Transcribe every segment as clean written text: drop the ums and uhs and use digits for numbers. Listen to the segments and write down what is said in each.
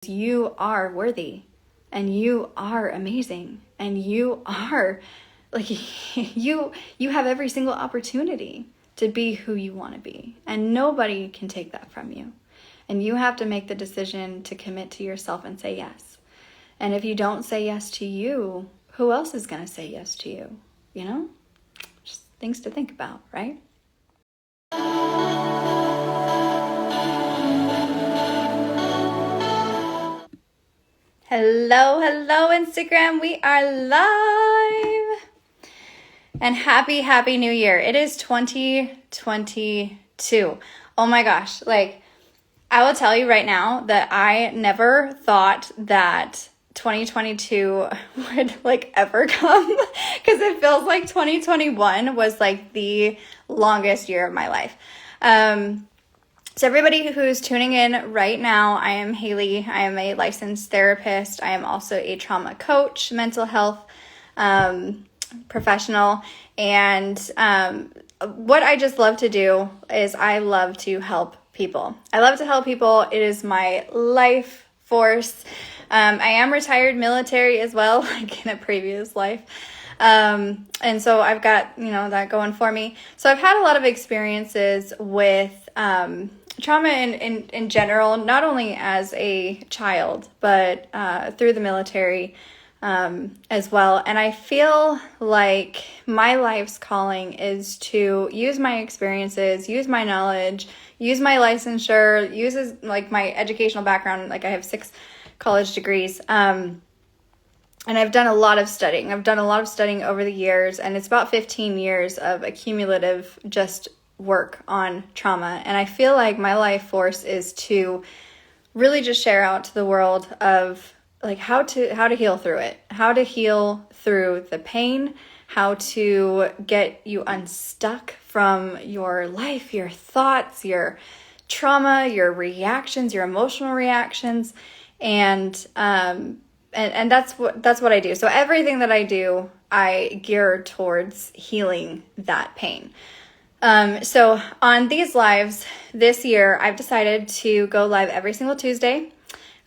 You are worthy, and you are amazing, and you are like you have every single opportunity to be who you want to be, and nobody can take that from you. And you have to make the decision to commit to yourself and say yes. And if you don't say yes to you, who else is going to say yes to you? You know? Just things to think about, right? Hello, Instagram. We are live. And happy new year. It is 2022. Oh my gosh. Like, I will tell you right now that I never thought that 2022 would like ever come, because it feels like 2021 was like the longest year of my life. So everybody who's tuning in right now, I am Haley. I am a licensed therapist. I am also a trauma coach, mental health professional. And what I just love to do is I love to help people. I love to help people. It is my life force. I am retired military as well, like in a previous life. And so I've got, that going for me. So I've had a lot of experiences with trauma in general, not only as a child, but through the military as well. And I feel like my life's calling is to use my experiences, use my knowledge, use my licensure, use like my educational background. Like I have 6 college degrees. And I've done a lot of studying. I've done a lot of studying over the years, and it's about 15 years of accumulative just work on trauma. And I feel like my life force is to really just share out to the world of like how to heal through it, how to heal through the pain, how to get you unstuck from your life, your thoughts, your trauma, your reactions, your emotional reactions. And that's what I do. So everything that I do, I gear towards healing that pain. So on these lives this year, I've decided to go live every single Tuesday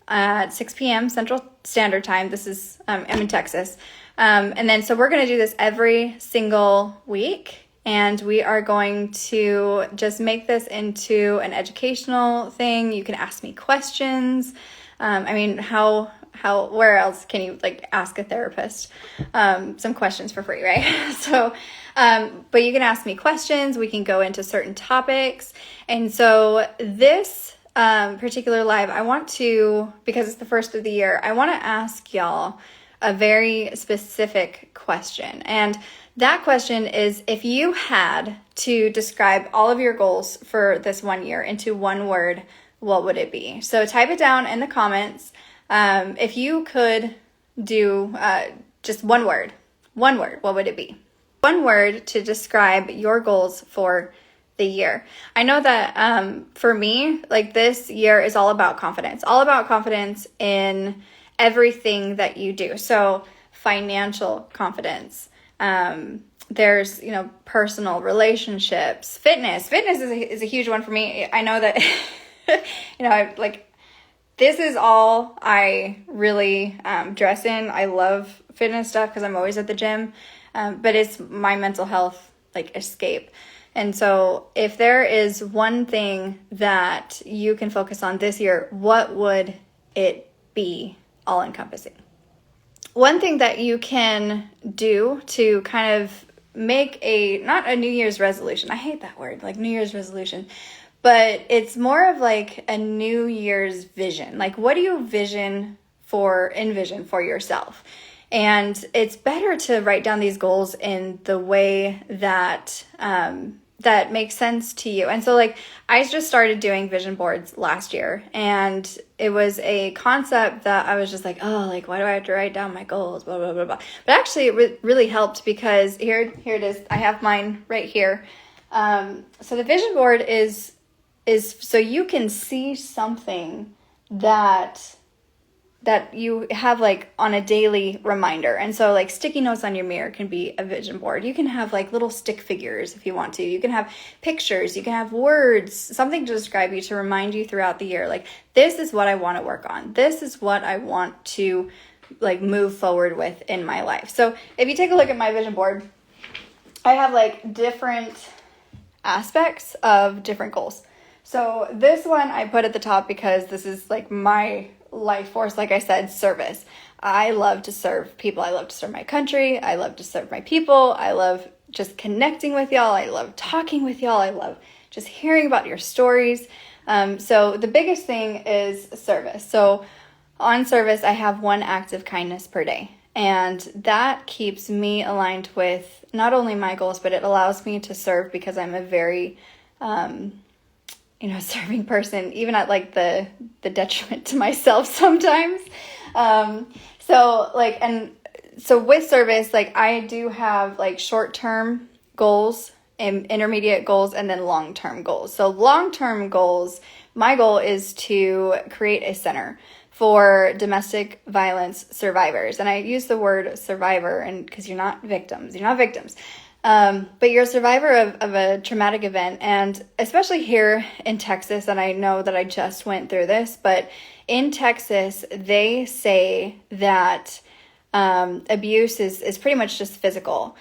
at 6 p.m. Central Standard Time. This is, I'm in Texas. And then, so we're going to do this every single week, and we are going to just make this into an educational thing. You can ask me questions. Where else can you like ask a therapist some questions for free, right? So, but you can ask me questions. We can go into certain topics. And so this particular live, I want to, because it's the first of the year, I want to ask y'all a very specific question. And that question is, if you had to describe all of your goals for this one year into one word, what would it be? So type it down in the comments. If you could do just one word, what would it be? One word to describe your goals for the year. I know that for me, like this year is all about confidence in everything that you do. So financial confidence, there's, personal relationships, fitness is a huge one for me. I know that, this is all I really dress in. I love fitness stuff because I'm always at the gym, but it's my mental health escape. And so if there is one thing that you can focus on this year, what would it be all encompassing? One thing that you can do to kind of make not a New Year's resolution. I hate that word, like New Year's resolution. But it's more of like a New Year's vision. Like, what do you envision for yourself? And it's better to write down these goals in the way that that makes sense to you. And so I just started doing vision boards last year, and it was a concept that I was just like, why do I have to write down my goals, blah, blah, blah, blah. But actually it really helped, because here it is. I have mine right here. So the vision board is so you can see something that that you have like on a daily reminder. And so like sticky notes on your mirror can be a vision board. You can have like little stick figures if you want to. You can have pictures, you can have words, something to describe you, to remind you throughout the year, like, this is what I want to work on. This is what I want to like move forward with in my life. So if you take a look at my vision board, I have like different aspects of different goals. So this one I put at the top because this is like my life force. Like I said, service. I love to serve people. I love to serve my country. I love to serve my people. I love just connecting with y'all. I love talking with y'all. I love just hearing about your stories. So the biggest thing is service. So on service, I have 1 act of kindness per day. And that keeps me aligned with not only my goals, but it allows me to serve because I'm a very, serving person, even at like the detriment to myself sometimes. So with service, like I do have like short-term goals and intermediate goals and then long-term goals. So long-term goals, my goal is to create a center for domestic violence survivors. And I use the word survivor and because you're not victims. But you're a survivor of a traumatic event. And especially here in Texas, and I know that I just went through this, but in Texas, they say that abuse is pretty much just physical.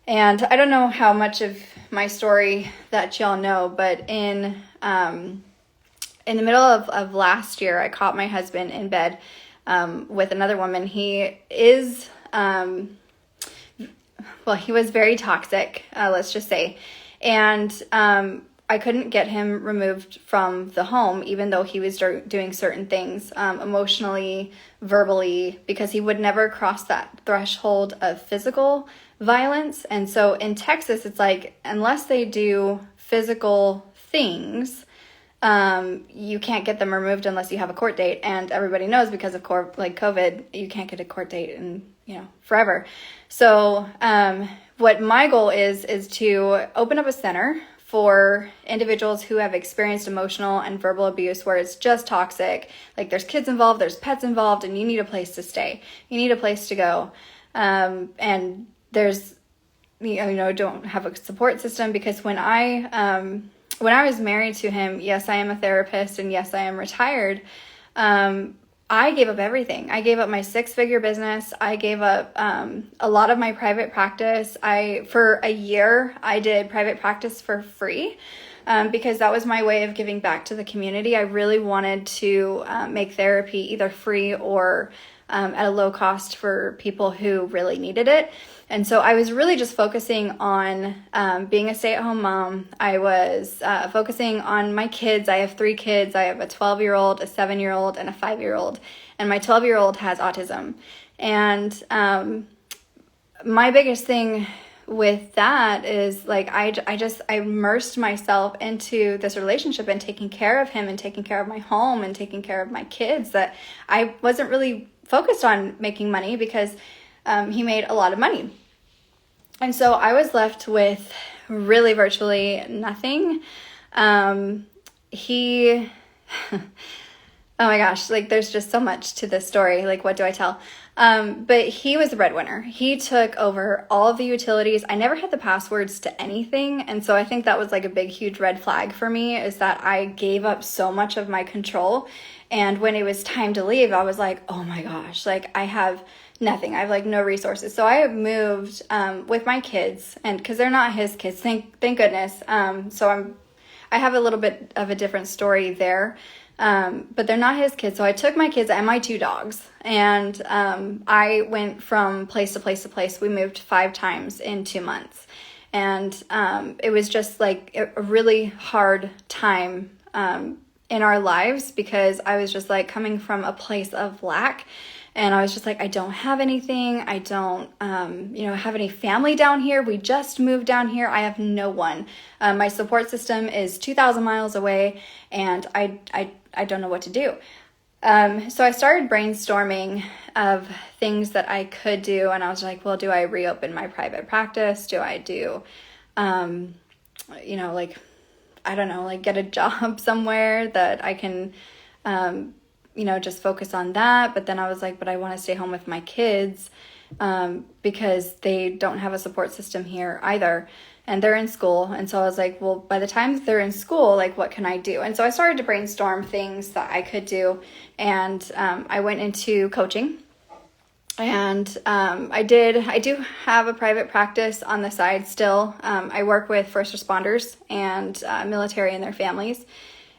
And I don't know how much of my story that y'all know, but in the middle of last year, I caught my husband in bed with another woman. He is, he was very toxic, let's just say. And I couldn't get him removed from the home, even though he was doing certain things emotionally, verbally, because he would never cross that threshold of physical violence. And so in Texas, it's like, unless they do physical things, you can't get them removed unless you have a court date. And everybody knows because of COVID, you can't get a court date in, forever. So, what my goal is to open up a center for individuals who have experienced emotional and verbal abuse where it's just toxic. Like there's kids involved, there's pets involved, and you need a place to stay. You need a place to go. And there's, don't have a support system because when I was married to him, yes, I am a therapist and yes, I am retired. I gave up everything. I gave up my 6-figure business. I gave up a lot of my private practice. For a year, I did private practice for free because that was my way of giving back to the community. I really wanted to make therapy either free or at a low cost for people who really needed it. And so I was really just focusing on being a stay-at-home mom. I was focusing on my kids. I have 3 kids. I have a 12-year-old, a 7-year-old, and a 5-year-old. And my 12-year-old has autism. And my biggest thing with that is like I immersed myself into this relationship and taking care of him and taking care of my home and taking care of my kids that I wasn't really focused on making money because he made a lot of money. And so I was left with really virtually nothing. Oh my gosh, like there's just so much to this story. Like, what do I tell? But he was the breadwinner. He took over all of the utilities. I never had the passwords to anything. And so I think that was like a big, huge red flag for me is that I gave up so much of my control. And when it was time to leave, I was like, oh my gosh, like I have nothing. I have like no resources. So I moved with my kids, and because they're not his kids, thank goodness. So I have a little bit of a different story there, but they're not his kids. So I took my kids and my 2 dogs, and I went from place to place to place. We moved 5 times in 2 months, and it was just like a really hard time in our lives because I was just like coming from a place of lack. And I was just like, I don't have anything. I don't, have any family down here. We just moved down here. I have no one. My support system is 2,000 miles away, and I don't know what to do. So I started brainstorming of things that I could do, and I was like, well, do I reopen my private practice? Do I do, I don't know, like get a job somewhere that I can just focus on that. But then I was like, but I want to stay home with my kids because they don't have a support system here either. And they're in school. And so I was like, well, by the time they're in school, like, what can I do? And so I started to brainstorm things that I could do. And I went into coaching. And I do have a private practice on the side still. I work with first responders and military and their families.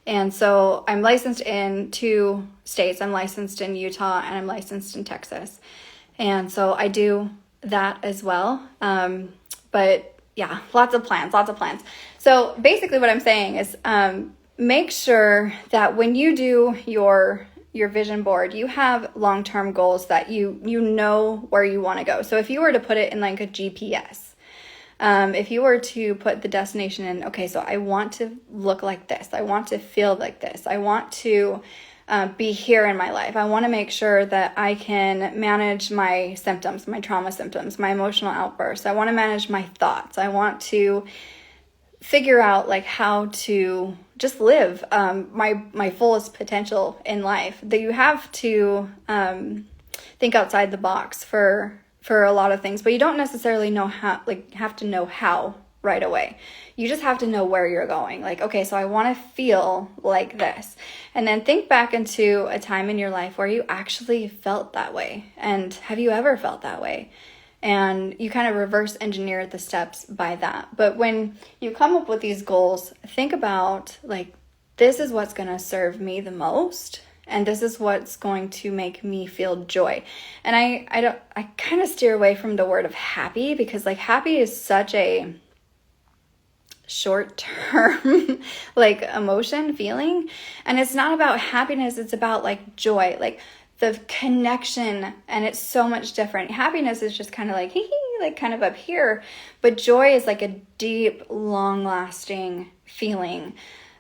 And so I'm licensed in 2 states. I'm licensed in Utah and I'm licensed in Texas. And so I do that as well. But yeah, lots of plans. So basically what I'm saying is make sure that when you do your vision board, you have long-term goals that you know where you want to go. So if you were to put it in like a GPS, if you were to put the destination in, okay, so I want to look like this. I want to feel like this. I want to be here in my life. I want to make sure that I can manage my symptoms, my trauma symptoms, my emotional outbursts. I want to manage my thoughts. I want to figure out like how to just live my fullest potential in life. That you have to think outside the box for a lot of things, but you don't necessarily know how, like, have to know how right away. You just have to know where you're going. Like, okay, so I want to feel like this. And then think back into a time in your life where you actually felt that way. And have you ever felt that way? And you kind of reverse engineer the steps by that. But when you come up with these goals, think about like, this is what's going to serve me the most. And this is what's going to make me feel joy. And I kind of steer away from the word of happy, because like happy is such a short-term like emotion, feeling. And it's not about happiness. It's about like joy, like the connection. And it's so much different. Happiness is just kind of like, like kind of up here. But joy is like a deep, long-lasting feeling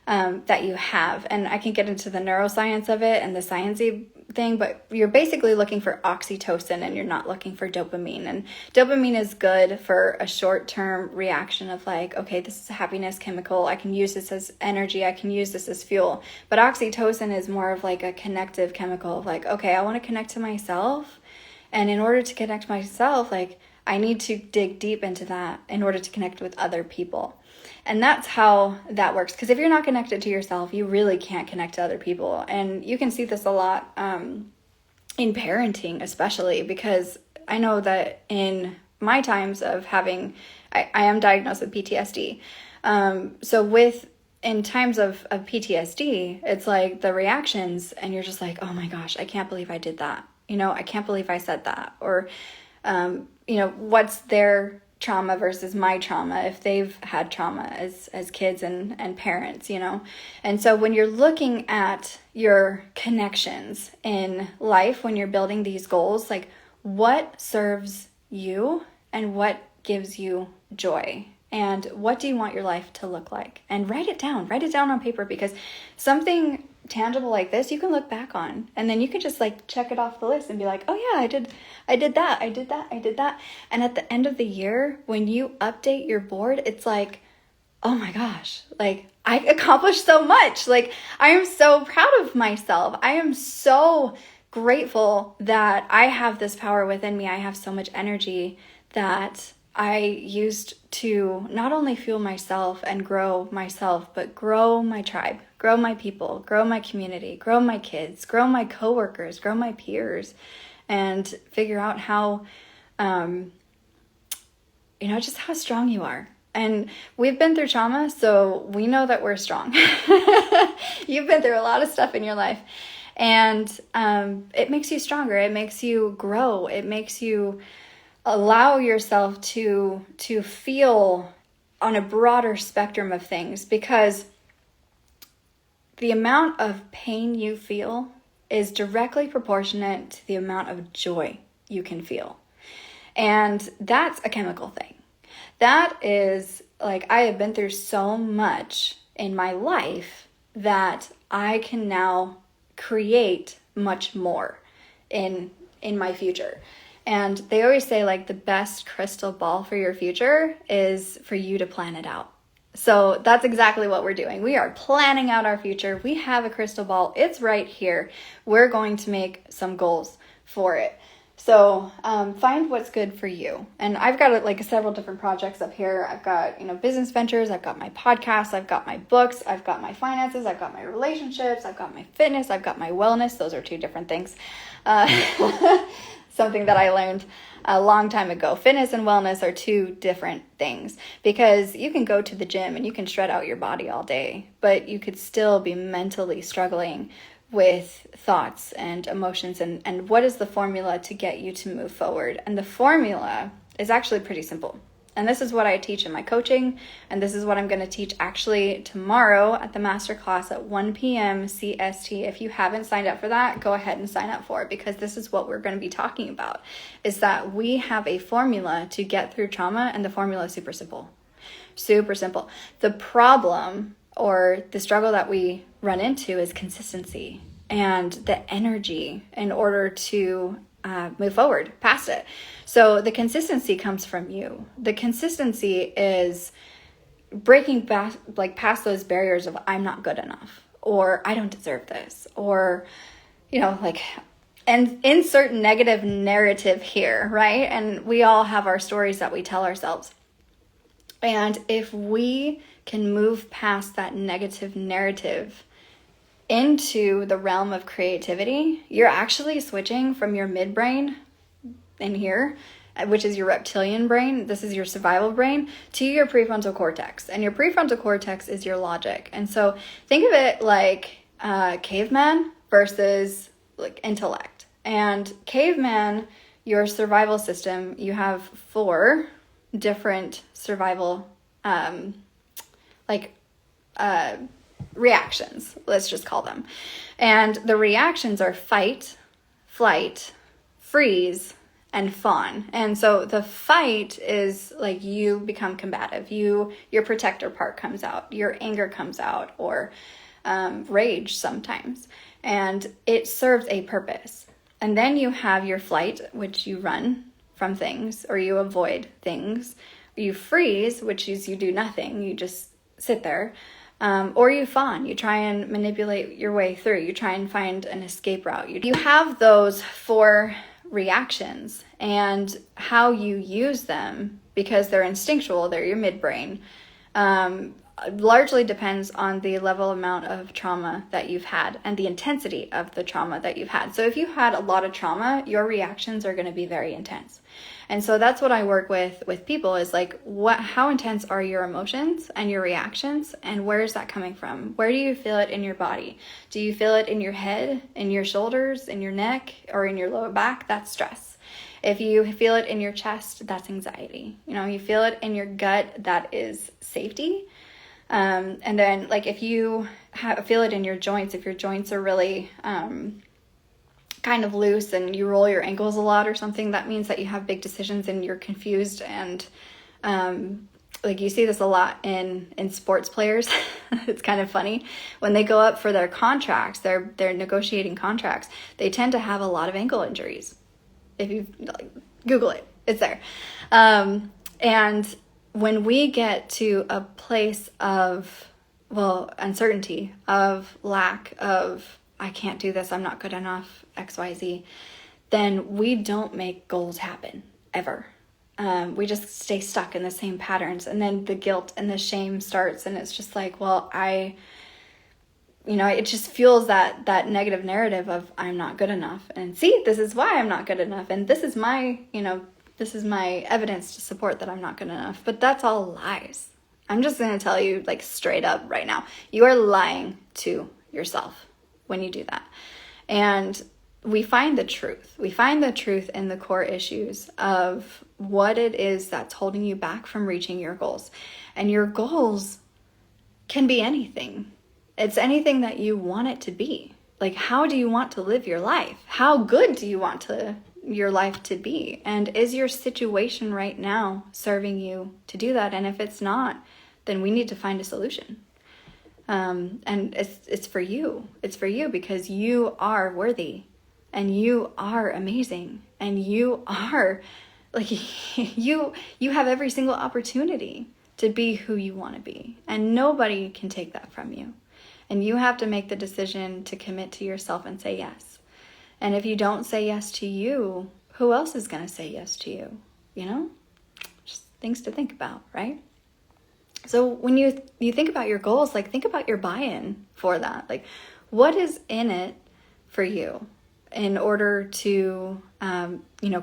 that you have. And I can get into the neuroscience of it and the sciencey thing, but you're basically looking for oxytocin and you're not looking for dopamine. And dopamine is good for a short-term reaction of like, okay, this is a happiness chemical. I can use this as energy. I can use this as fuel. But oxytocin is more of like a connective chemical of like, okay, I want to connect to myself. And in order to connect to myself, like I need to dig deep into that in order to connect with other people. And that's how that works. Because if you're not connected to yourself, you really can't connect to other people. And you can see this a lot in parenting, especially, because I know that in my times of having, I am diagnosed with PTSD. In times of PTSD, it's like the reactions and you're just like, oh my gosh, I can't believe I did that. I can't believe I said that. Or, what's their trauma versus my trauma if they've had trauma as kids and parents, And so when you're looking at your connections in life, when you're building these goals, like what serves you and what gives you joy and what do you want your life to look like? And write it down on paper, because something tangible like this you can look back on and then you can just like check it off the list and be like, oh yeah, I did that. And at the end of the year, when you update your board, it's like, oh my gosh, like I accomplished so much. Like I am so proud of myself. I am so grateful that I have this power within me. I have so much energy that I used to not only fuel myself and grow myself, but grow my tribe, grow my people, grow my community, grow my kids, grow my coworkers, grow my peers, and figure out how, just how strong you are. And we've been through trauma, so we know that we're strong. You've been through a lot of stuff in your life, and it makes you stronger. It makes you grow. It makes you allow yourself to feel on a broader spectrum of things, because the amount of pain you feel is directly proportionate to the amount of joy you can feel. And that's a chemical thing. That is like, I have been through so much in my life that I can now create much more in my future. And they always say like the best crystal ball for your future is for you to plan it out. So that's exactly what we're doing. We are planning out our future. We have a crystal ball. It's right here. We're going to make some goals for it. So find what's good for you. And I've got like several different projects up here. I've got, business ventures. I've got my podcast. I've got my books. I've got my finances. I've got my relationships. I've got my fitness. I've got my wellness. Those are two different things. Something that I learned a long time ago. Fitness and wellness are two different things, because you can go to the gym and you can shred out your body all day, but you could still be mentally struggling with thoughts and emotions. And what is the formula to get you to move forward? And the formula is actually pretty simple. And this is what I teach in my coaching. And this is what I'm going to teach actually tomorrow at the masterclass at 1 p.m. CST. If you haven't signed up for that, go ahead and sign up for it, because this is what we're going to be talking about, is that we have a formula to get through trauma. And the formula is super simple. Super simple. The problem or the struggle that we run into is consistency and the energy in order to move forward past it. So the consistency comes from you. The consistency is breaking back, like past those barriers of I'm not good enough, or I don't deserve this, or, and insert negative narrative here, right? And we all have our stories that we tell ourselves. And if we can move past that negative narrative into the realm of creativity, you're actually switching from your midbrain in here, which is your reptilian brain, this is your survival brain, to your prefrontal cortex. And your prefrontal cortex is your logic. And so think of it like caveman versus like intellect. And caveman, your survival system, you have 4 different survival reactions, let's just call them. And the reactions are fight, flight, freeze, and fawn. And so the fight is like you become combative. Your protector part comes out, your anger comes out, or rage sometimes. And it serves a purpose. And then you have your flight, which you run from things or you avoid things. You freeze, which is you do nothing, you just sit there. Or you fawn, you try and manipulate your way through, you try and find an escape route. You have those 4 reactions, and how you use them, because they're instinctual, they're your midbrain, largely depends on the level amount of trauma that you've had and the intensity of the trauma that you've had. So if you had a lot of trauma, your reactions are going to be very intense. And so that's what I work with people is like, how intense are your emotions and your reactions, and where is that coming from? Where do you feel it in your body? Do you feel it in your head, in your shoulders, in your neck, or in your lower back? That's stress. If you feel it in your chest, that's anxiety. You feel it in your gut, that is safety. And then like if you feel it in your joints, if your joints are really kind of loose and you roll your ankles a lot or something, that means that you have big decisions and you're confused. And like you see this a lot in sports players. It's kind of funny when they go up for their contracts, they're negotiating contracts, they tend to have a lot of ankle injuries. If you Google it, it's there. And when we get to a place of, uncertainty, of lack of, I can't do this, I'm not good enough, XYZ, then we don't make goals happen, ever. We just stay stuck in the same patterns. And then the guilt and the shame starts, and it's just like, it just fuels that negative narrative of I'm not good enough. And see, this is why I'm not good enough. And this is my evidence to support that I'm not good enough. But that's all lies. I'm just going to tell you like straight up right now, you are lying to yourself when you do that. And we find the truth. We find the truth in the core issues of what it is that's holding you back from reaching your goals. And your goals can be anything. It's anything that you want it to be. Like, how do you want to live your life? How good do you want your life to be? And is your situation right now serving you to do that? And if it's not, then we need to find a solution. And it's for you. It's for you because you are worthy and you are amazing and you are like, you have every single opportunity to be who you want to be. And nobody can take that from you. And you have to make the decision to commit to yourself and say yes. And if you don't say yes to you, who else is going to say yes to you? You know? Just things to think about, right? So when you think about your goals, like think about your buy-in for that. Like what is in it for you in order to,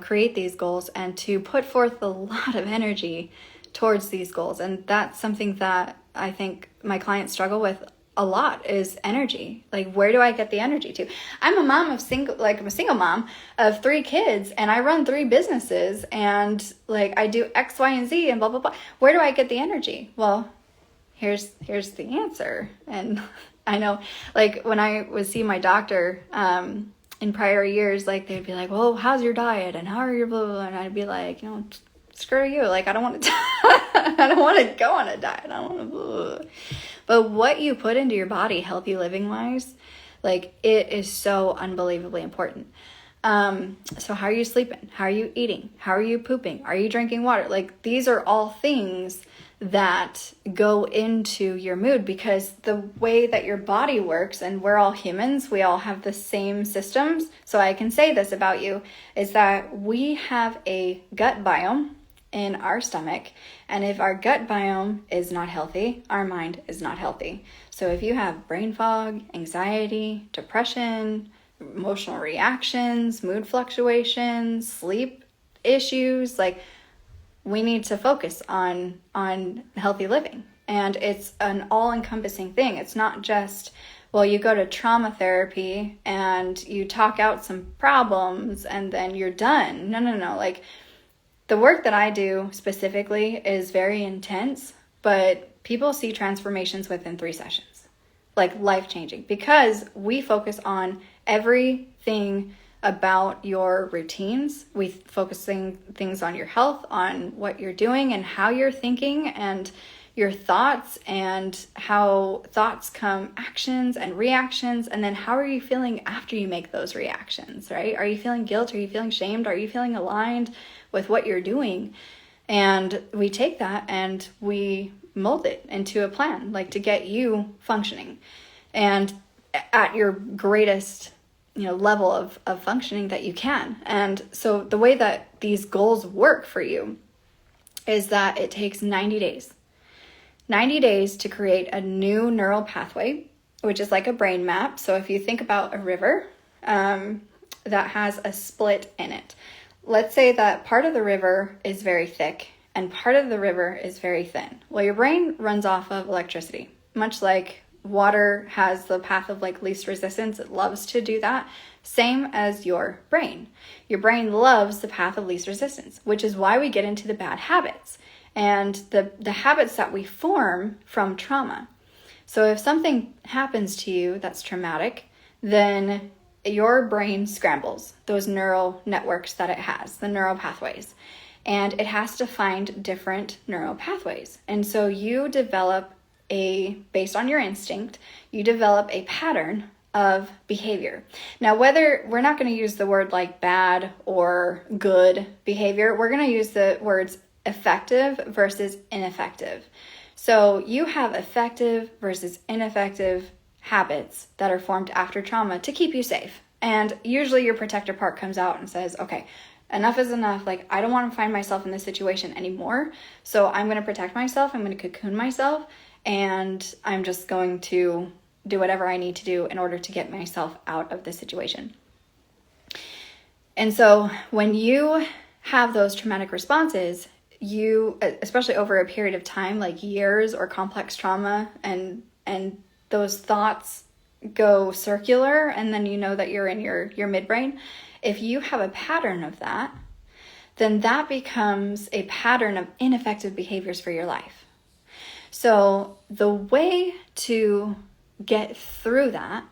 create these goals and to put forth a lot of energy towards these goals. And that's something that I think my clients struggle with a lot is energy. Like, where do I get the energy to? I'm a mom of I'm a single mom of 3 kids, and I run 3 businesses, and like I do X, Y, and Z, and blah, blah, blah. Where do I get the energy? Well, here's the answer. And I know, like when I would see my doctor, in prior years, like they'd be like, well, how's your diet? And how are your blah, blah, blah? And I'd be like, screw you. Like, I don't want to, I don't want to go on a diet. I don't want to, blah. But what you put into your body, healthy living wise, like it is so unbelievably important. So how are you sleeping? How are you eating? How are you pooping? Are you drinking water? Like these are all things that go into your mood, because the way that your body works, and we're all humans, we all have the same systems. So I can say this about you, is that we have a gut biome in our stomach. And if our gut biome is not healthy, our mind is not healthy. So if you have brain fog, anxiety, depression, emotional reactions, mood fluctuations, sleep issues, like we need to focus on healthy living. And it's an all-encompassing thing. It's not just, well, you go to trauma therapy and you talk out some problems and then you're done. No. Like the work that I do specifically is very intense, but people see transformations within 3 sessions, like life-changing, because we focus on everything about your routines. We focusing things on your health, on what you're doing and how you're thinking and your thoughts, and how thoughts come actions and reactions. And then how are you feeling after you make those reactions, right? Are you feeling guilt? Are you feeling shamed? Are you feeling aligned with what you're doing? And we take that and we mold it into a plan, like to get you functioning and at your greatest level of functioning that you can. And so the way that these goals work for you is that it takes 90 days. 90 days to create a new neural pathway, which is like a brain map. So if you think about a river that has a split in it, let's say that part of the river is very thick and part of the river is very thin. Well, your brain runs off of electricity, much like water has the path of like least resistance. It loves to do that. Same as your brain. Your brain loves the path of least resistance, which is why we get into the bad habits and the habits that we form from trauma. So if something happens to you that's traumatic, then your brain scrambles those neural networks that it has, the neural pathways, and it has to find different neural pathways. And so you develop based on your instinct, you develop a pattern of behavior. Now, whether we're not going to use the word like bad or good behavior, we're going to use the words effective versus ineffective. So you have effective versus ineffective habits that are formed after trauma to keep you safe. And usually your protector part comes out and says, okay, enough is enough. Like, I don't want to find myself in this situation anymore. So I'm going to protect myself. I'm going to cocoon myself. And I'm just going to do whatever I need to do in order to get myself out of this situation. And so when you have those traumatic responses, you, especially over a period of time, like years or complex trauma, and those thoughts go circular, and then you know that you're in your midbrain. If you have a pattern of that, then that becomes a pattern of ineffective behaviors for your life. So the way to get through that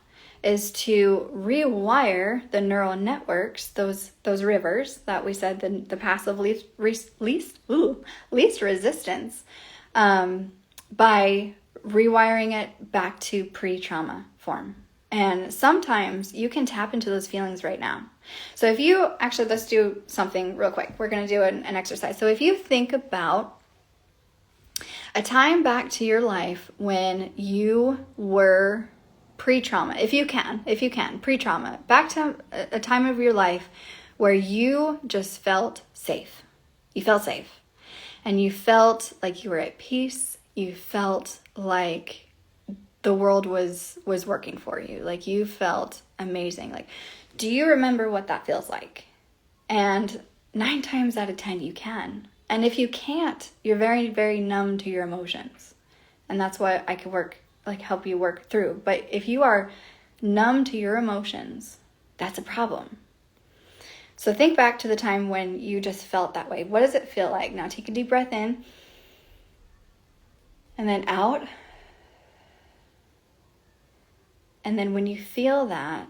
is to rewire the neural networks, those rivers that we said, the path of least resistance, by rewiring it back to pre-trauma form. And sometimes you can tap into those feelings right now. So if you, actually, let's do something real quick. We're going to do an exercise. So if you think about A time back to your life when you were pre-trauma, if you can, pre-trauma, back to a time of your life where you just felt safe. You felt safe. And you felt like you were at peace. You felt like the world was working for you. Like you felt amazing. Like, do you remember what that feels like? And 9 times out of 10, you can. And if you can't, you're very, very numb to your emotions. And that's what I could help you work through. But if you are numb to your emotions, that's a problem. So think back to the time when you just felt that way. What does it feel like? Now take a deep breath in and then out. And then when you feel that,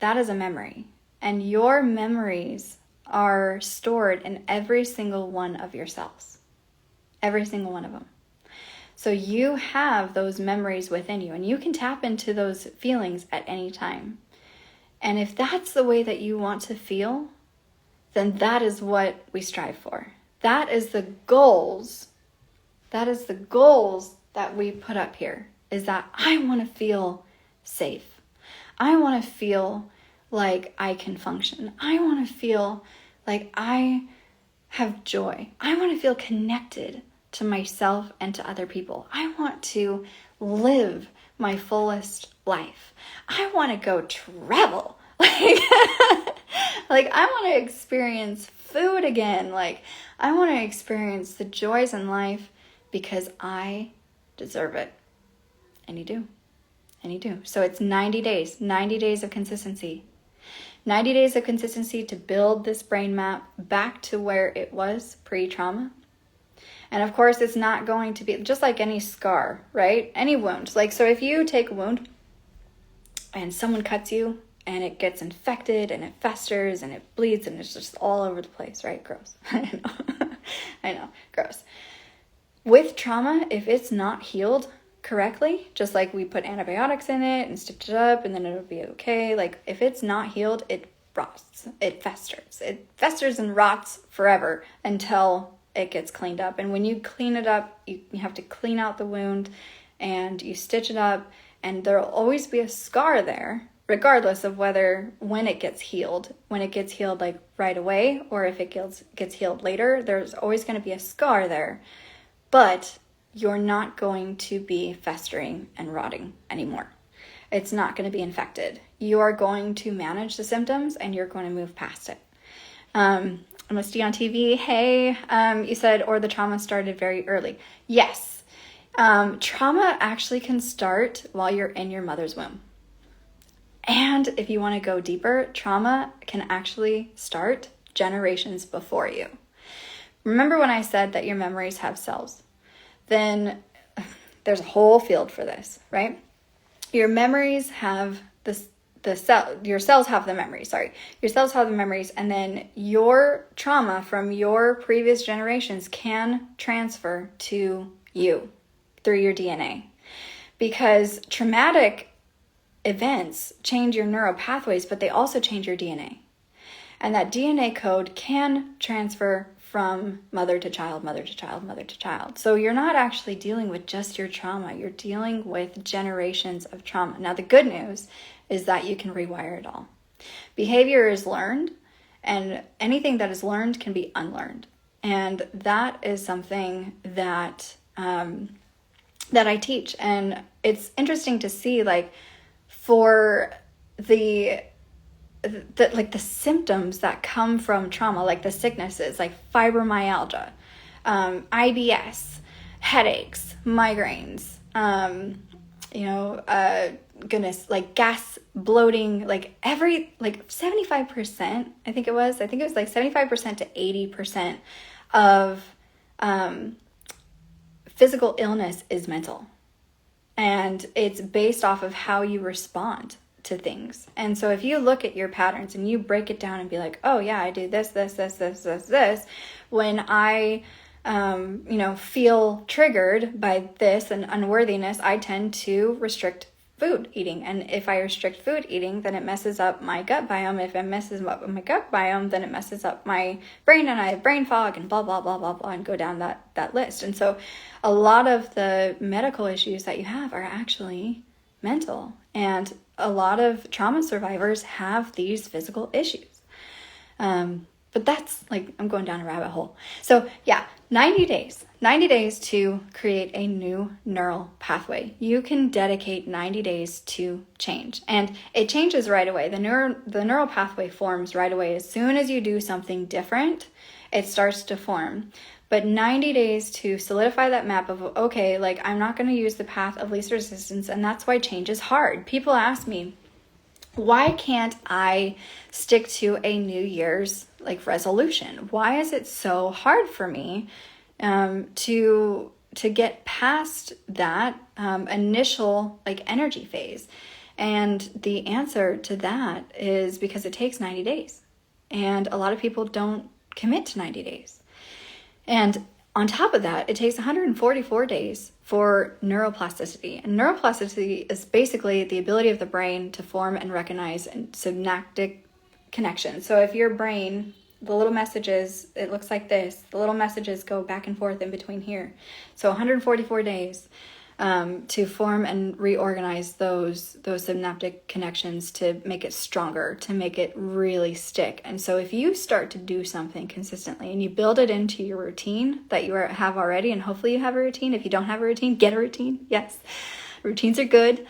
that is a memory. And your memories are stored in every single one of your cells. Every single one of them. So you have those memories within you, and you can tap into those feelings at any time. And if that's the way that you want to feel, then that is what we strive for. That is the goals. That is the goals that we put up here, is that I want to feel safe. I want to feel like I can function. I want to feel like I have joy. I want to feel connected to myself and to other people. I want to live my fullest life. I want to go travel. Like I want to experience food again. Like I want to experience the joys in life because I deserve it. And you do. And you do. So it's 90 days of consistency. 90 days of consistency to build this brain map back to where it was pre-trauma. And of course, it's not going to be just like any scar, right? Any wound. Like, so if you take a wound and someone cuts you and it gets infected and it festers and it bleeds and it's just all over the place, right? Gross. I know. Gross. With trauma, if it's not healed correctly, just like we put antibiotics in it and stitch it up and then it'll be okay. Like if it's not healed, it rots, it festers and rots forever until it gets cleaned up. And when you clean it up, you have to clean out the wound and you stitch it up, and there'll always be a scar there, regardless of when it gets healed like right away, or if it gets healed later, there's always going to be a scar there. But you're not going to be festering and rotting anymore. It's not going to be infected. You are going to manage the symptoms and you're going to move past it. Misty on TV, hey, you said, or the trauma started very early. Yes. Trauma actually can start while you're in your mother's womb. And if you want to go deeper, trauma can actually start generations before you. Remember when I said that your memories have cells? Then there's a whole field for this, right? Your memories have your cells have the memories, Your cells have the memories, and then your trauma from your previous generations can transfer to you through your DNA. Because traumatic events change your neural pathways, but they also change your DNA. And that DNA code can transfer from mother to child, mother to child, mother to child. So you're not actually dealing with just your trauma. You're dealing with generations of trauma. Now, the good news is that you can rewire it all. Behavior is learned, and anything that is learned can be unlearned. And that is something that I teach. And it's interesting to see, like, for the symptoms that come from trauma, like the sicknesses, like fibromyalgia, IBS, headaches, migraines, like gas, bloating, like 75%, I think it was like 75% to 80% of physical illness is mental. And it's based off of how you respond to things. And so if you look at your patterns and you break it down and be like, oh yeah, I do this, when I, feel triggered by this and unworthiness, I tend to restrict food eating. And if I restrict food eating, then it messes up my gut biome. If it messes up my gut biome, then it messes up my brain, and I have brain fog and blah, blah, blah, blah, blah, and go down that list. And so a lot of the medical issues that you have are actually mental. And a lot of trauma survivors have these physical issues. But that's like, I'm going down a rabbit hole. So yeah, 90 days to create a new neural pathway. You can dedicate 90 days to change, and it changes right away. The neural pathway forms right away. As soon as you do something different, it starts to form. But 90 days to solidify that map of, okay, like I'm not going to use the path of least resistance, and that's why change is hard. People ask me, why can't I stick to a New Year's like resolution? Why is it so hard for me to get past that initial like energy phase? And the answer to that is because it takes 90 days. And a lot of people don't commit to 90 days. And on top of that, it takes 144 days for neuroplasticity. And neuroplasticity is basically the ability of the brain to form and recognize synaptic connections. So if your brain, the little messages, it looks like this, the little messages go back and forth in between here. So 144 days to form and reorganize those synaptic connections, to make it stronger, to make it really stick. And so if you start to do something consistently and you build it into your routine that you have already, and hopefully you have a routine. If you don't have a routine, get a routine. Yes, routines are good.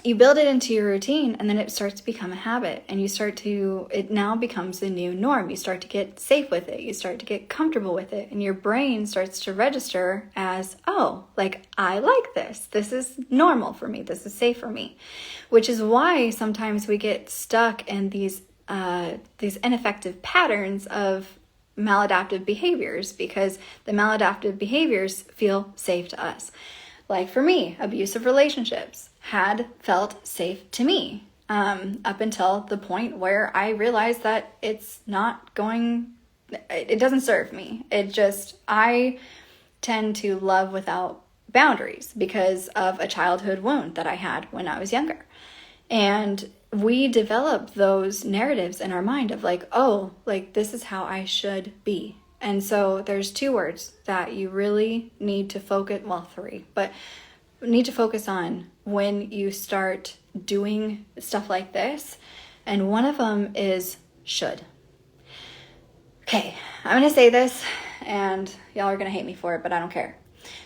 You build it into your routine, and then it starts to become a habit, and it now becomes the new norm. You start to get safe with it. You start to get comfortable with it, and your brain starts to register as, oh, like I like this. This is normal for me. This is safe for me, which is why sometimes we get stuck in these ineffective patterns of maladaptive behaviors, because the maladaptive behaviors feel safe to us. Like for me, abusive relationships had felt safe to me up until the point where I realized that it doesn't serve me. I tend to love without boundaries because of a childhood wound that I had when I was younger. And we develop those narratives in our mind of like, oh, like this is how I should be. And so there's 2 words that you really need to focus, well, 3, but need to focus on when you start doing stuff like this. And one of them is should. Okay, I'm going to say this and y'all are going to hate me for it, but I don't care.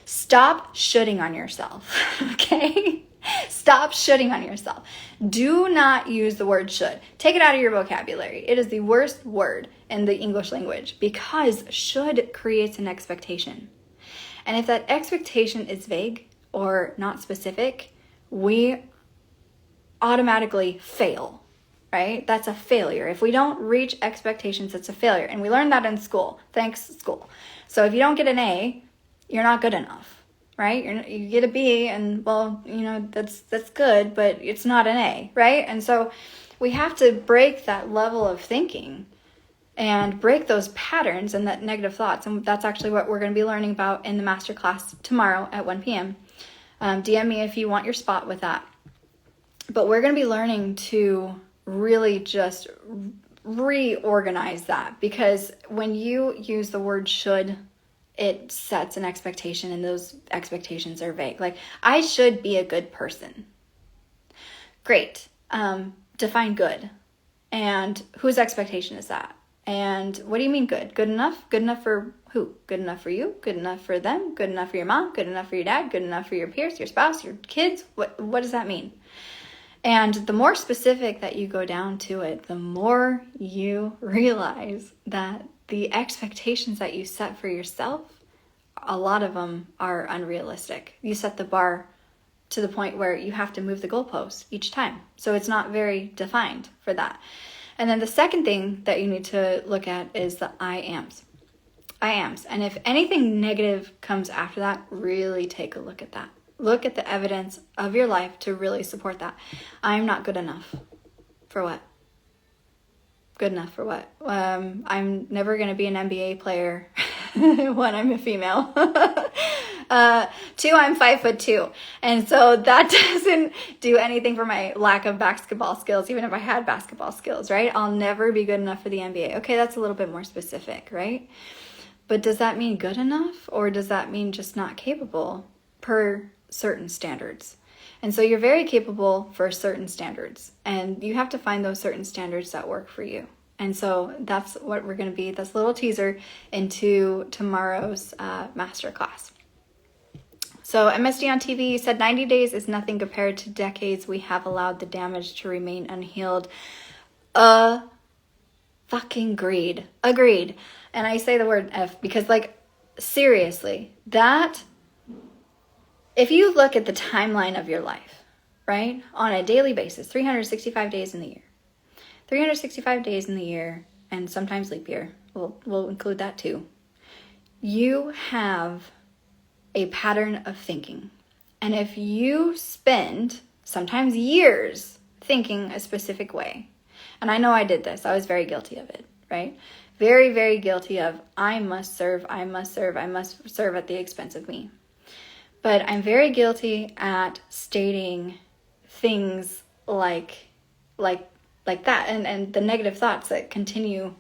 Stop shoulding on yourself, okay? Stop shoulding on yourself. Do not use the word should. Take it out of your vocabulary. It is the worst word in the English language because should creates an expectation. And if that expectation is vague or not specific, we automatically fail, right? That's a failure. If we don't reach expectations, it's a failure. And we learned that in school. Thanks, school. So if you don't get an A, you're not good enough, right? You get a B and, well, that's good, but it's not an A, right? And so we have to break that level of thinking and break those patterns and that negative thoughts. And that's actually what we're going to be learning about in the masterclass tomorrow at 1 p.m. DM me if you want your spot with that. But we're going to be learning to really just reorganize that, because when you use the word should, it sets an expectation, and those expectations are vague. Like, I should be a good person. Great. Define good. And whose expectation is that? And what do you mean good? Good enough? Good enough for who? Good enough for you? Good enough for them? Good enough for your mom? Good enough for your dad? Good enough for your peers, your spouse, your kids? What does that mean? And the more specific that you go down to it, the more you realize that the expectations that you set for yourself, a lot of them are unrealistic. You set the bar to the point where you have to move the goalpost each time. So it's not very defined for that. And then the second thing that you need to look at is the I ams. I ams. And if anything negative comes after that, really take a look at that. Look at the evidence of your life to really support that. I'm not good enough. For what? Good enough for what? I'm never going to be an NBA player when I'm a female. Two, I'm 5'2", and so that doesn't do anything for my lack of basketball skills. Even if I had basketball skills, right? I'll never be good enough for the NBA. Okay, that's a little bit more specific, right? But does that mean good enough, or does that mean just not capable per certain standards? And so you're very capable for certain standards, and you have to find those certain standards that work for you. And so that's what we're going to be. That's a little teaser into tomorrow's masterclass. So MSD on TV said 90 days is nothing compared to decades we have allowed the damage to remain unhealed. Fucking agreed. Agreed. And I say the word F because, like, seriously, that, if you look at the timeline of your life, right, on a daily basis, 365 days in the year, 365 days in the year, and sometimes leap year, we'll include that too, you have a pattern of thinking. And if you spend sometimes years thinking a specific way, and I know I did this, I was very guilty of it, right? Very, very guilty of, I must serve at the expense of me. But I'm very guilty at stating things like that, and the negative thoughts that continue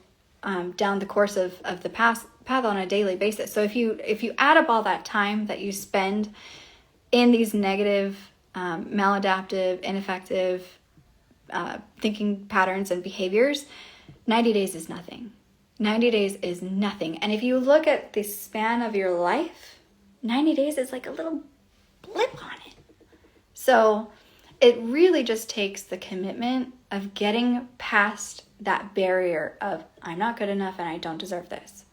down the course of the path on a daily basis. So if you add up all that time that you spend in these negative, maladaptive, ineffective thinking patterns and behaviors, 90 days is nothing. 90 days is nothing. And if you look at the span of your life, 90 days is like a little blip on it. So it really just takes the commitment of getting past that barrier of, I'm not good enough and I don't deserve this.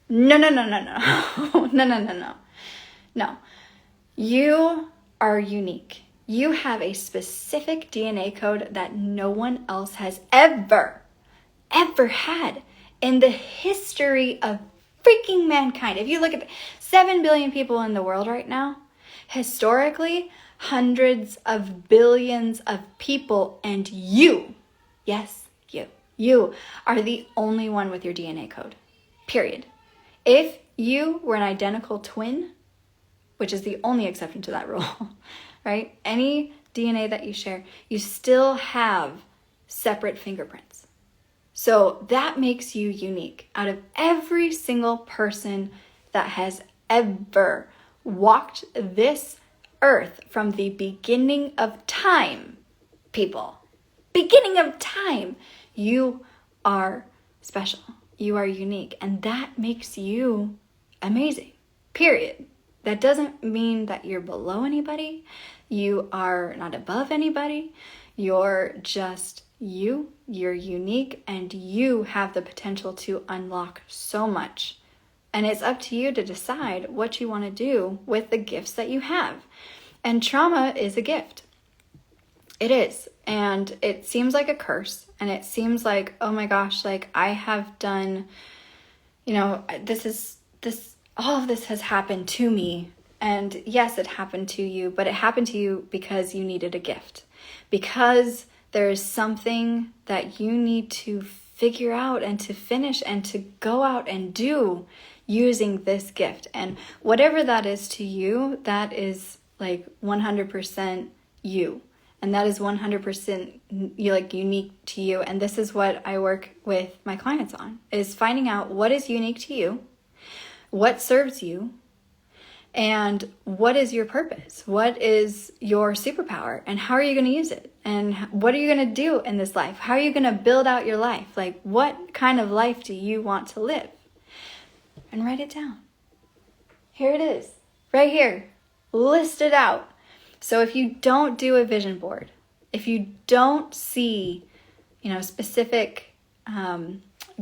No. No. You are unique. You have a specific DNA code that no one else has ever had in the history of freaking mankind. If you look at 7 billion people in the world right now, historically, hundreds of billions of people, and you, yes, you are the only one with your DNA code, period. If you were an identical twin, which is the only exception to that rule, right? Any DNA that you share, you still have separate fingerprints. So that makes you unique. Out of every single person that has ever walked this earth from the beginning of time, people, beginning of time, you are special. You are unique. And that makes you amazing, period. That doesn't mean that you're below anybody. You are not above anybody. You're just you. You're unique, and you have the potential to unlock so much. And it's up to you to decide what you want to do with the gifts that you have. And trauma is a gift. It is. And it seems like a curse. And it seems like, oh my gosh, like I have done, all of this has happened to me. And yes, it happened to you, but it happened to you because you needed a gift. Because there is something that you need to figure out and to finish and to go out and do using this gift. And whatever that is to you, that is like 100% you. And that is 100% unique to you. And this is what I work with my clients on, is finding out what is unique to you, what serves you, and what is your purpose? What is your superpower? And how are you going to use it? And what are you going to do in this life? How are you going to build out your life? Like, what kind of life do you want to live? And write it down. Here it is, right here. List it out. So if you don't do a vision board, if you don't see, specific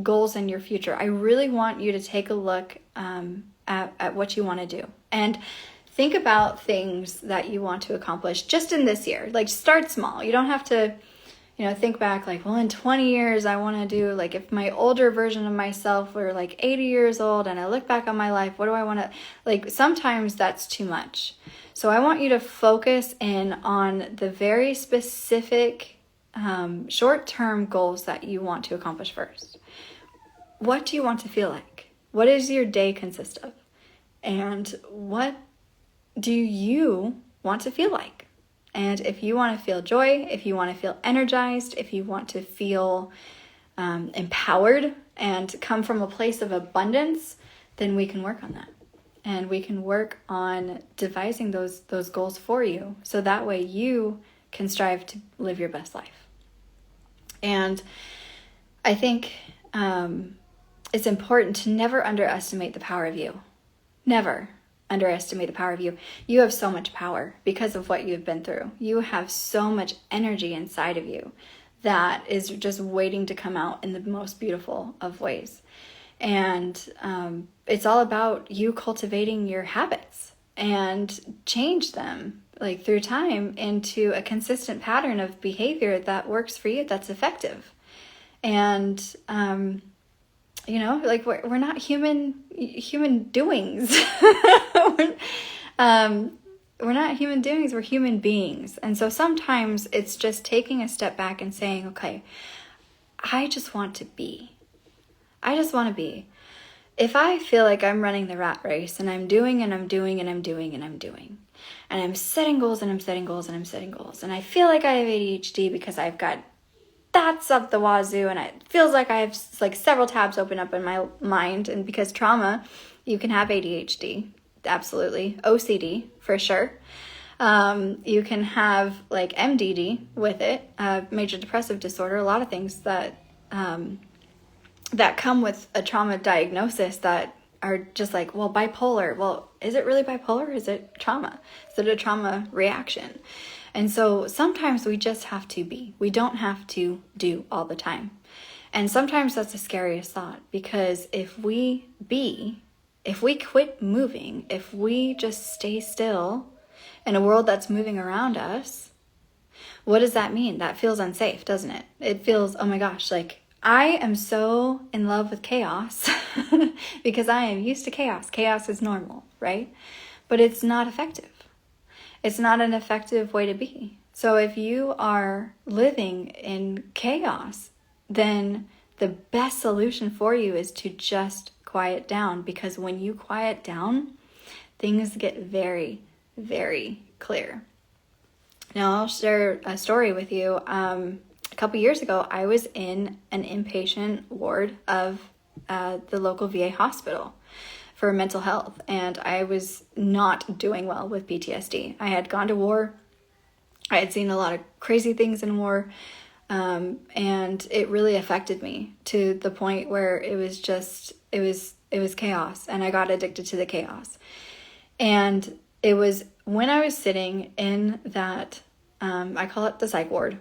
goals in your future, I really want you to take a look at what you want to do. And think about things that you want to accomplish just in this year. Like, start small. You don't have to, think back like, well, in 20 years, I want to do, like, if my older version of myself were like 80 years old and I look back on my life, what do I want to, like, sometimes that's too much. So I want you to focus in on the very specific short-term goals that you want to accomplish first. What do you want to feel like? What does your day consist of? And what do you want to feel like? And if you want to feel joy, if you want to feel energized, if you want to feel empowered and come from a place of abundance, then we can work on that. And we can work on devising those goals for you, so that way you can strive to live your best life. And I think it's important to never underestimate the power of you. Never underestimate the power of you. You have so much power because of what you've been through. You have so much energy inside of you that is just waiting to come out in the most beautiful of ways. And it's all about you cultivating your habits and change them like through time into a consistent pattern of behavior that works for you, that's effective. And like we're not human doings. We're not human doings, we're human beings. And so sometimes it's just taking a step back and saying, okay, I just want to be. If I feel like I'm running the rat race and I'm doing and I'm doing and I'm doing and I'm doing, and I'm setting goals and I'm setting goals and I'm setting goals, and I feel like I have ADHD because I've got that's up the wazoo, and it feels like I have like several tabs open up in my mind. And because trauma, you can have ADHD, absolutely, OCD for sure. You can have like MDD with it, major depressive disorder, a lot of things that that come with a trauma diagnosis that are just like, well, bipolar. Well, is it really bipolar? Or is it trauma? Is it a trauma reaction? And so sometimes we just have to be. We don't have to do all the time. And sometimes that's the scariest thought, because if we quit moving, if we just stay still in a world that's moving around us, what does that mean? That feels unsafe, doesn't it? It feels, oh my gosh, like I am so in love with chaos because I am used to chaos. Chaos is normal, right? But it's not effective. It's not an effective way to be. So if you are living in chaos, then the best solution for you is to just quiet down, because when you quiet down, things get very, very clear. Now, I'll share a story with you. A couple years ago, I was in an inpatient ward of the local VA hospital for mental health, and I was not doing well with PTSD. I had gone to war. I had seen a lot of crazy things in war, and it really affected me to the point where it was chaos, and I got addicted to the chaos. And it was when I was sitting in that, I call it the psych ward.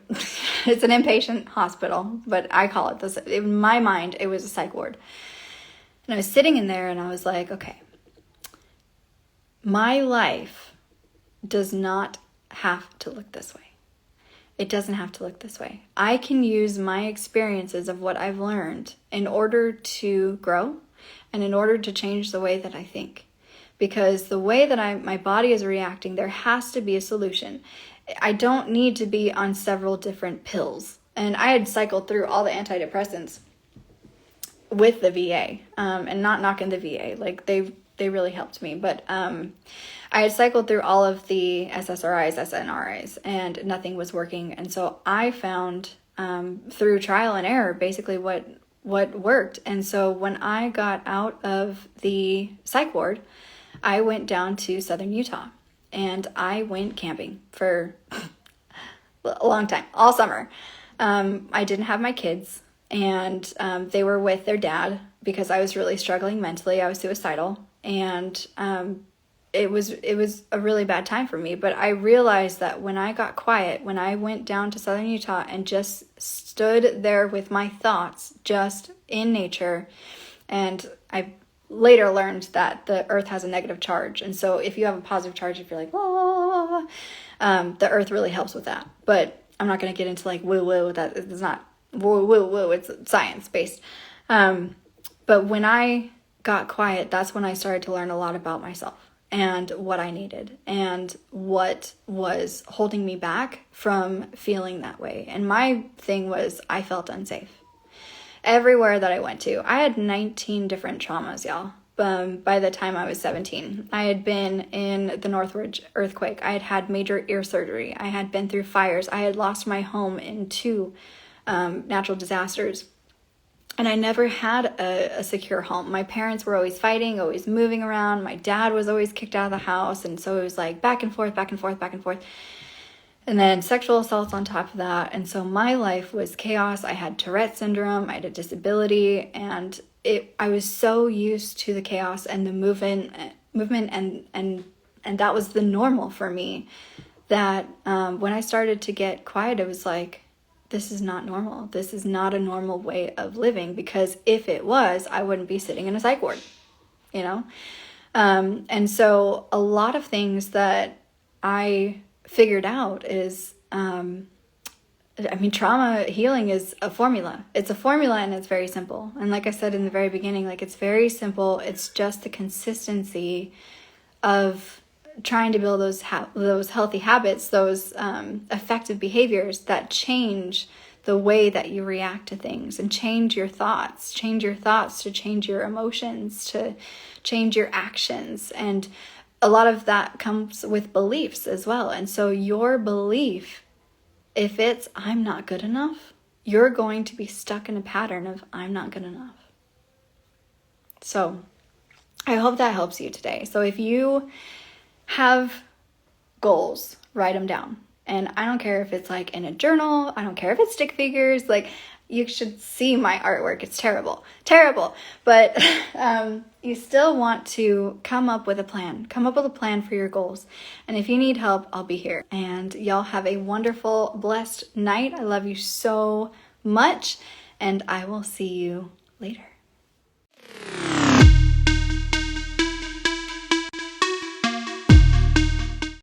It's an inpatient hospital, but I call it this. In my mind, it was a psych ward. And I was sitting in there and I was like, okay, my life does not have to look this way. It doesn't have to look this way. I can use my experiences of what I've learned in order to grow and in order to change the way that I think. Because the way that my body is reacting, there has to be a solution. I don't need to be on several different pills. And I had cycled through all the antidepressants with the VA, and not knocking the VA, like they really helped me, but I had cycled through all of the SSRIs, SNRIs, and nothing was working. And so I found through trial and error basically what worked. And so when I got out of the psych ward, I went down to southern Utah and I went camping for a long time, all summer. I didn't have my kids. And they were with their dad because I was really struggling mentally. I was suicidal, and it was a really bad time for me. But I realized that when I got quiet, when I went down to southern Utah and just stood there with my thoughts, just in nature, and I later learned that the earth has a negative charge. And so if you have a positive charge, if you're like, whoa, the earth really helps with that. But I'm not going to get into like woo, that is not woo, it's science-based. But when I got quiet, that's when I started to learn a lot about myself and what I needed and what was holding me back from feeling that way. And my thing was I felt unsafe. Everywhere that I went to, I had 19 different traumas, y'all, by the time I was 17. I had been in the Northridge earthquake. I had had major ear surgery. I had been through fires. I had lost my home in 2 natural disasters. And I never had a secure home. My parents were always fighting, always moving around. My dad was always kicked out of the house. And so it was like back and forth, back and forth, back and forth. And then sexual assaults on top of that. And so my life was chaos. I had Tourette syndrome. I had a disability. And I was so used to the chaos and the movement and that was the normal for me, that when I started to get quiet, it was like, this is not normal. This is not a normal way of living, because if it was, I wouldn't be sitting in a psych ward, you know? And so a lot of things that I figured out is, trauma healing is a formula. It's a formula, and it's very simple. And like I said in the very beginning, like, it's very simple. It's just the consistency of trying to build those healthy habits, those effective behaviors that change the way that you react to things, and change your thoughts to change your emotions, to change your actions. And a lot of that comes with beliefs as well. And so your belief, if it's I'm not good enough, you're going to be stuck in a pattern of I'm not good enough. So I hope that helps you today. So if you have goals, write them down. And I don't care if it's like in a journal, I don't care if it's stick figures, like, you should see my artwork. It's terrible. But you still want to come up with a plan for your goals. And if you need help, I'll be here. And y'all have a wonderful, blessed night. I love you so much, and I will see you later.